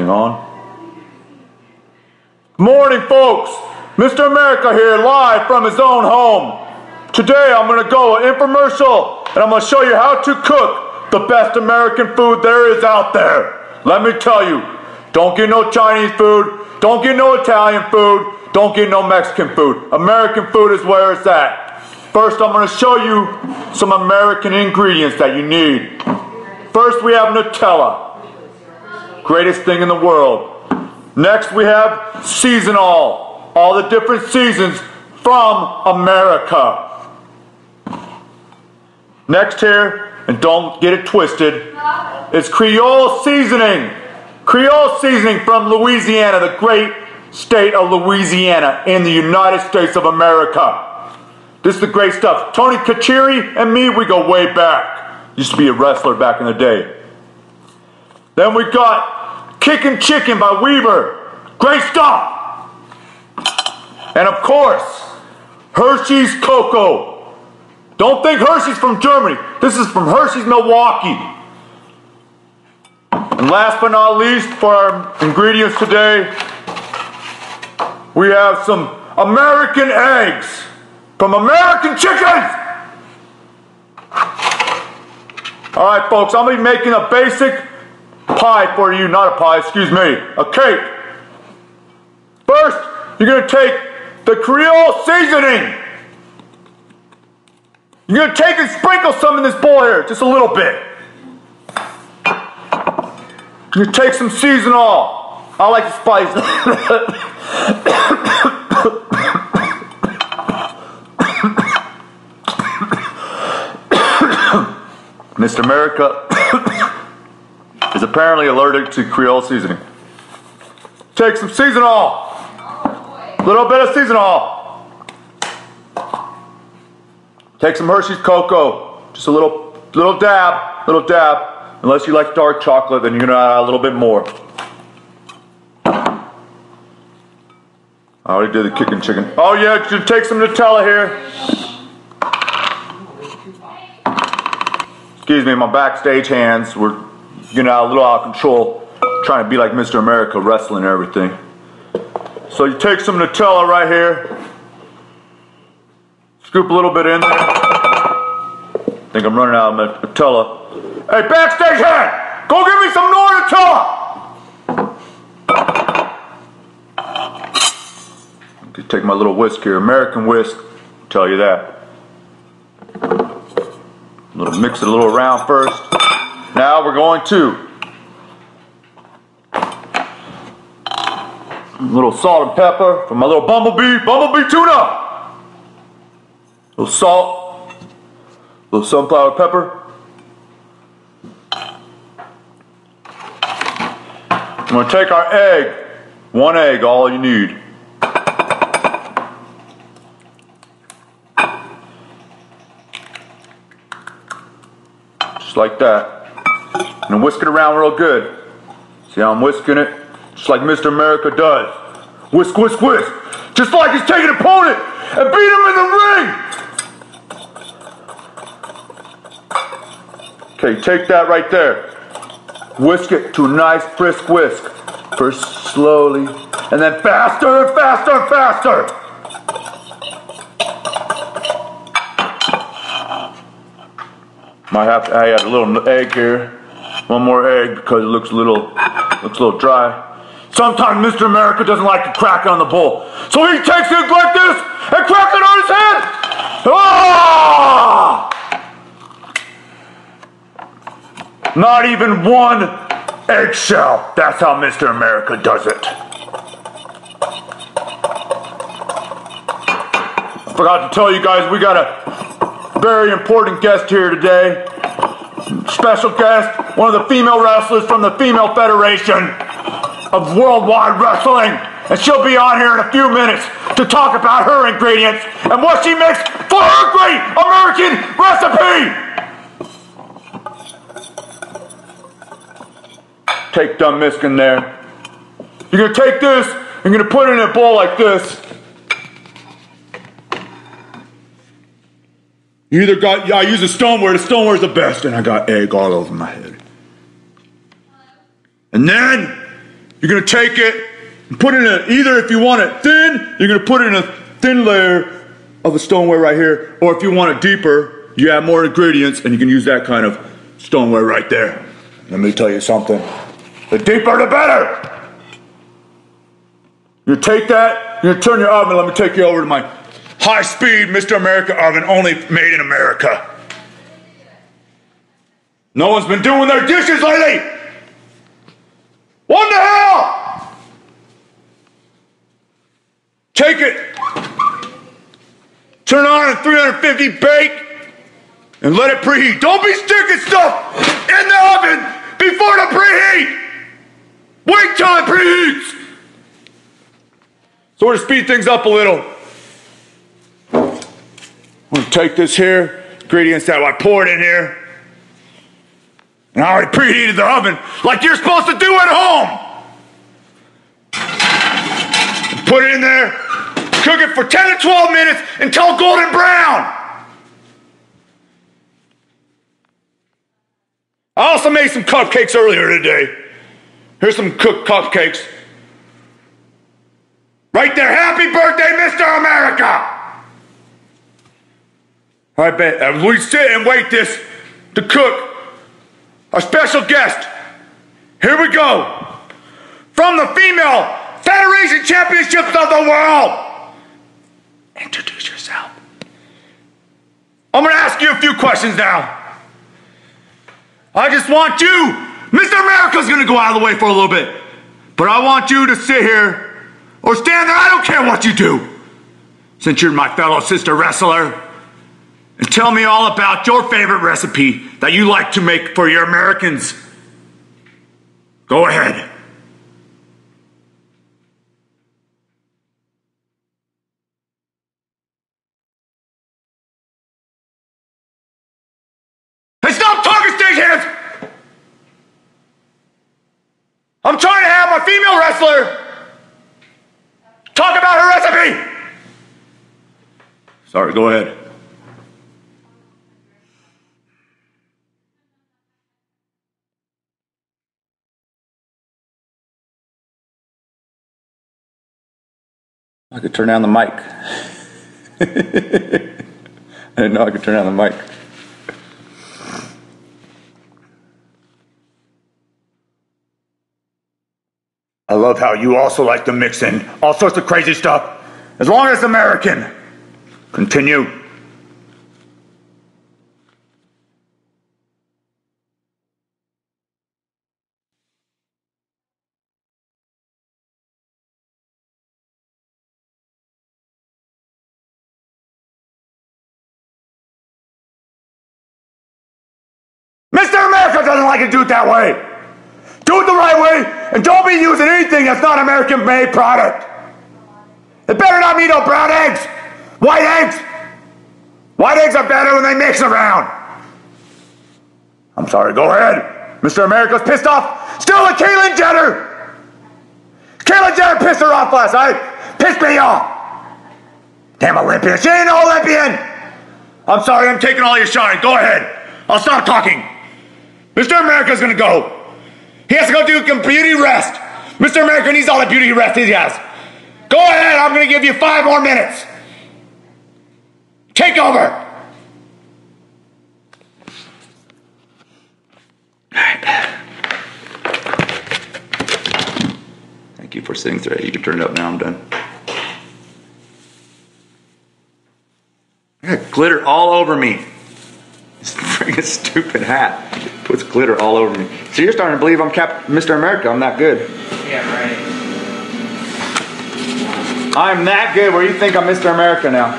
Hang on. Good morning, folks. Mr. America here, live from his own home. Today I'm going to go an infomercial, and I'm going to show you how to cook the best American food there is out there. Let me tell you, don't get no Chinese food, don't get no Italian food, don't get no Mexican food. American food is where it's at. First, I'm going to show you some American ingredients that you need. First, we have Nutella. Greatest thing in the world. Next, we have Seasonal. All the different seasons from America. Next here, and don't get it twisted, is Creole seasoning. Creole seasoning from Louisiana, the great state of Louisiana in the United States of America. This is the great stuff. Tony Kachiri and me, we go way back. Used to be a wrestler back in the day. Then we got Kickin' Chicken by Weber. Great stuff. And of course, Hershey's Cocoa. Don't think Hershey's from Germany. This is from Hershey's, Milwaukee. And last but not least, for our ingredients today, we have some American eggs from American chickens. All right, folks, I'm going to be making a basic pie for you. Not a pie, excuse me, a cake. First, you're going to take the Creole seasoning. You're going to take and sprinkle some in this bowl here, just a little bit. You're going to take some Seasonal. I like the spice. Mr. America is apparently allergic to Creole seasoning. Take some Seasonal. Little bit of Seasonal. Take some Hershey's Cocoa. Just a little dab. Unless you like dark chocolate, then you're gonna add a little bit more. I already did the Kickin' Chicken. Oh yeah, you take some Nutella here. Excuse me, my backstage hands were getting a little out of control. Trying to be like Mr. America, wrestling and everything. So you take some Nutella right here. Scoop a little bit in there. I think I'm running out of Nutella. Hey, backstage hand! Go give me some more Nutella! Okay, take my little whisk here. American whisk. Tell you that. Mix it a little around first. Now we're going to a little salt and pepper from my little bumblebee tuna. A little salt, a little sunflower pepper. I'm going to take our egg, one egg, all you need. Just like that. And whisk it around real good. See how I'm whisking it? Just like Mr. America does. Whisk, whisk, whisk. Just like he's taking an opponent and beat him in the ring. Okay, take that right there. Whisk it to a nice brisk whisk. First slowly, and then faster and faster and faster. Might have to add a little egg here. One more egg because it looks a little dry. Sometimes Mr. America doesn't like to crack it on the bowl. So he takes it like this and cracks it on his head. Ah! Not even one eggshell. That's how Mr. America does it. I forgot to tell you guys, we got a very important guest here today. Special guest, one of the female wrestlers from the Female Federation of Worldwide Wrestling. And she'll be on here in a few minutes to talk about her ingredients and what she makes for her great American recipe. Take Dumb Misk in there. You're going to take this, and you're going to put it in a bowl like this. You either got, I use a stoneware. The stoneware is the best, and I got egg all over my head. And then You're gonna take it and put it in either if you want it thin, you're gonna put it in a thin layer of a stoneware right here, or if you want it deeper, you add more ingredients and you can use that kind of stoneware right there. Let me tell you something. The deeper the better. You take that, you're gonna turn your oven. Let me take you over to my high-speed Mr. America oven, only made in America. No one's been doing their dishes lately. What the hell? Take it. Turn on at 350, bake, and let it preheat. Don't be sticking stuff in the oven before the preheat. Wait till it preheats. So we're gonna speed things up a little. I'm gonna take this here, ingredients that I poured in here. And I already preheated the oven like you're supposed to do at home. Put it in there, cook it for 10 to 12 minutes until golden brown. I also made some cupcakes earlier today. Here's some cooked cupcakes. Right there, happy birthday, Mr. America! I bet as we sit and wait this to cook, our special guest, here we go. From the Female Federation Championships of the World. Introduce yourself. I'm gonna ask you a few questions now. I just want you, Mr. America's gonna go out of the way for a little bit, but I want you to sit here or stand there, I don't care what you do, since you're my fellow sister wrestler, and tell me all about your favorite recipe that you like to make for your Americans. Go ahead. Hey, stop talking, stagehands! I'm trying to have my female wrestler talk about her recipe! Sorry, go ahead. I could turn down the mic. I didn't know I could turn down the mic. I love how you also like to mix in all sorts of crazy stuff. As long as it's American. Continue. Mr. America doesn't like to do it that way. Do it the right way, and don't be using anything that's not American-made product. It better not be no brown eggs. White eggs. White eggs are better when they mix around. I'm sorry, go ahead. Mr. America's pissed off. Still with Caitlyn Jenner. Caitlyn Jenner pissed her off last night. Pissed me off. Damn Olympian. She ain't no Olympian. I'm sorry, I'm taking all your shine. Go ahead. I'll stop talking. Mr. America's gonna go. He has to go do beauty rest. Mr. America needs all the beauty rest he has. Go ahead, I'm gonna give you 5 more minutes. Take over. Alright. Thank you for sitting through it. You can turn it up now, I'm done. I got glitter all over me. This freaking stupid hat puts glitter all over me. So you're starting to believe I'm Mr. America. I'm that good. Yeah, right. I'm that good where you think I'm Mr. America now.